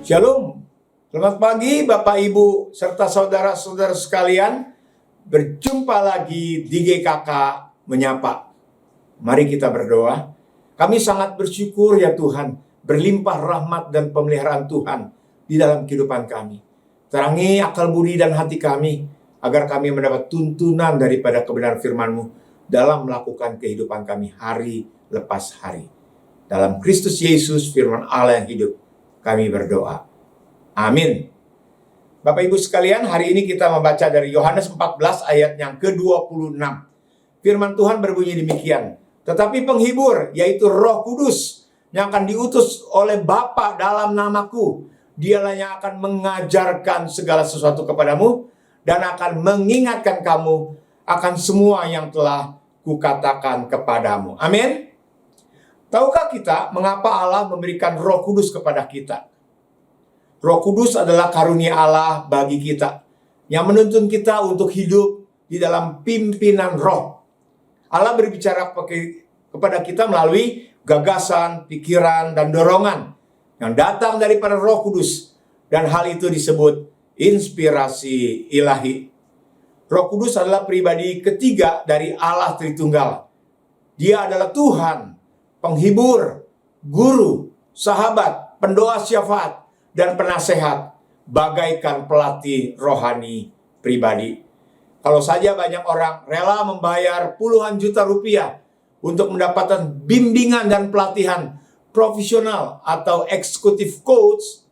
Shalom, selamat pagi Bapak Ibu serta saudara-saudara sekalian. Berjumpa lagi di GKK Menyapa. Mari kita berdoa. Kami sangat bersyukur ya Tuhan, berlimpah rahmat dan pemeliharaan Tuhan di dalam kehidupan kami. Terangi akal budi dan hati kami, agar kami mendapat tuntunan daripada kebenaran firman-Mu dalam melakukan kehidupan kami hari lepas hari. Dalam Kristus Yesus, firman Allah yang hidup, kami berdoa. Amin. Bapak Ibu sekalian, hari ini kita membaca dari Yohanes 14 ayat yang ke-26. Firman Tuhan berbunyi demikian. Tetapi penghibur, yaitu Roh Kudus, yang akan diutus oleh Bapa dalam namaku, dialah yang akan mengajarkan segala sesuatu kepadamu, dan akan mengingatkan kamu akan semua yang telah kukatakan kepadamu. Amin. Tahukah kita mengapa Allah memberikan Roh Kudus kepada kita? Roh Kudus adalah karunia Allah bagi kita, yang menuntun kita untuk hidup di dalam pimpinan Roh. Allah berbicara kepada kita melalui gagasan, pikiran, dan dorongan yang datang daripada Roh Kudus, dan hal itu disebut inspirasi ilahi. Roh Kudus adalah pribadi ketiga dari Allah Tritunggal. Dia adalah Tuhan, penghibur, guru, sahabat, pendoa syafaat, dan penasehat, bagaikan pelatih rohani pribadi. Kalau saja banyak orang rela membayar puluhan juta rupiah untuk mendapatkan bimbingan dan pelatihan profesional atau eksekutif coach,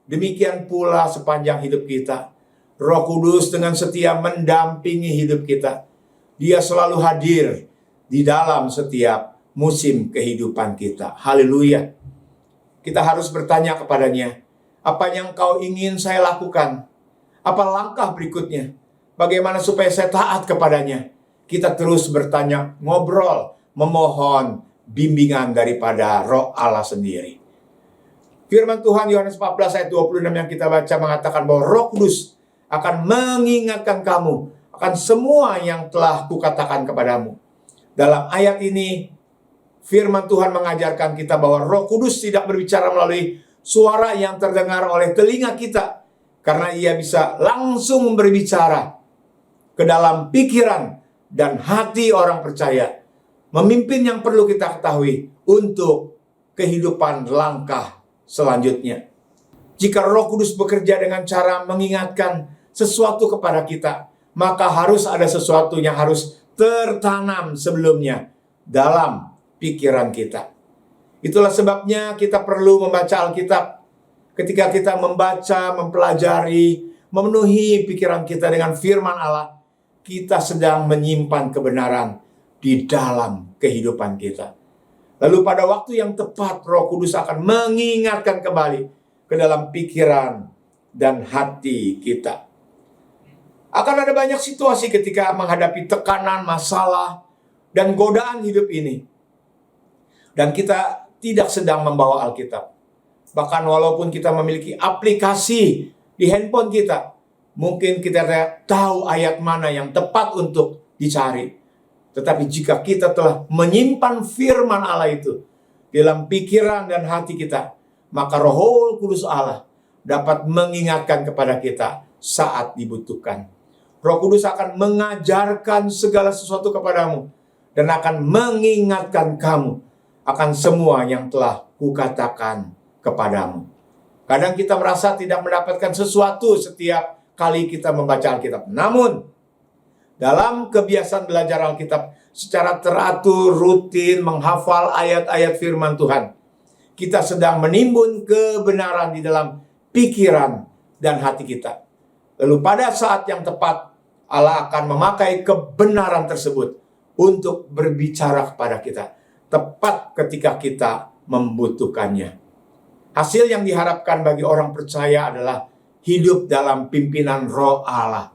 demikian pula sepanjang hidup kita. Roh Kudus dengan setia mendampingi hidup kita. Dia selalu hadir di dalam setiap musim kehidupan kita. Haleluya. Kita harus bertanya kepadanya, apa yang kau ingin saya lakukan? Apa langkah berikutnya? Bagaimana supaya saya taat kepadanya? Kita terus bertanya, ngobrol, memohon bimbingan daripada Roh Allah sendiri. Firman Tuhan Yohanes 14 ayat 26 yang kita baca mengatakan bahwa Roh Kudus akan mengingatkan kamu akan semua yang telah kukatakan kepadamu. Dalam ayat ini, firman Tuhan mengajarkan kita bahwa Roh Kudus tidak berbicara melalui suara yang terdengar oleh telinga kita, karena ia bisa langsung berbicara ke dalam pikiran dan hati orang percaya. Memimpin yang perlu kita ketahui untuk kehidupan langkah selanjutnya. Jika Roh Kudus bekerja dengan cara mengingatkan sesuatu kepada kita, maka harus ada sesuatu yang harus tertanam sebelumnya dalam pikiran kita. Itulah sebabnya kita perlu membaca Alkitab. Ketika kita membaca, mempelajari, memenuhi pikiran kita dengan firman Allah, kita sedang menyimpan kebenaran di dalam kehidupan kita. Lalu pada waktu yang tepat, Roh Kudus akan mengingatkan kembali ke dalam pikiran dan hati kita. Akan ada banyak situasi ketika menghadapi tekanan, masalah, dan godaan hidup ini. Dan kita tidak sedang membawa Alkitab. Bahkan walaupun kita memiliki aplikasi di handphone kita, mungkin kita tidak tahu ayat mana yang tepat untuk dicari. Tetapi jika kita telah menyimpan firman Allah itu dalam pikiran dan hati kita, maka Roh Kudus Allah dapat mengingatkan kepada kita saat dibutuhkan. Roh Kudus akan mengajarkan segala sesuatu kepadamu dan akan mengingatkan kamu akan semua yang telah kukatakan kepadamu. Kadang kita merasa tidak mendapatkan sesuatu setiap kali kita membaca Alkitab. Namun, dalam kebiasaan belajar Alkitab secara teratur, rutin, menghafal ayat-ayat firman Tuhan, kita sedang menimbun kebenaran di dalam pikiran dan hati kita. Lalu pada saat yang tepat, Allah akan memakai kebenaran tersebut untuk berbicara kepada kita, tepat ketika kita membutuhkannya. Hasil yang diharapkan bagi orang percaya adalah hidup dalam pimpinan Roh Allah.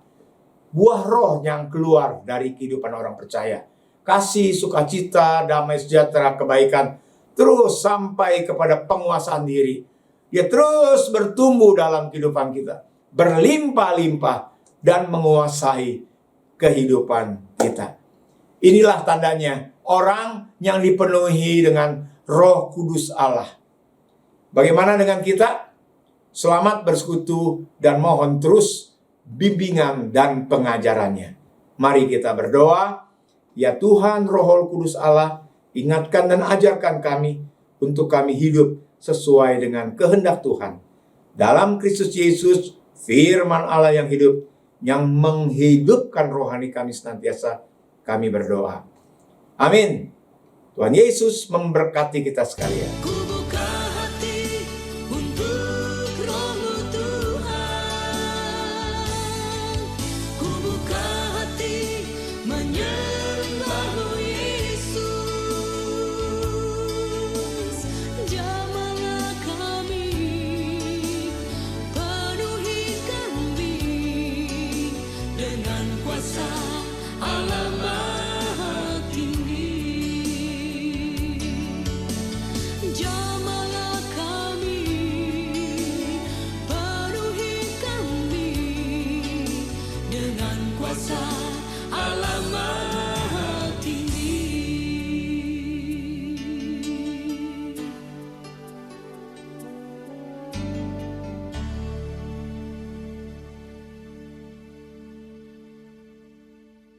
Buah roh yang keluar dari kehidupan orang percaya. Kasih, sukacita, damai sejahtera, kebaikan, terus sampai kepada penguasaan diri. Dia terus bertumbuh dalam kehidupan kita, berlimpah-limpah dan menguasai kehidupan kita. Inilah tandanya orang yang dipenuhi dengan Roh Kudus Allah. Bagaimana dengan kita? Selamat bersekutu dan mohon terus bimbingan dan pengajarannya. Mari kita berdoa. Ya Tuhan, Roh Kudus Allah, ingatkan dan ajarkan kami untuk kami hidup sesuai dengan kehendak Tuhan. Dalam Kristus Yesus, firman Allah yang hidup, yang menghidupkan rohani kami senantiasa, kami berdoa. Amin. Tuhan Yesus memberkati kita sekalian.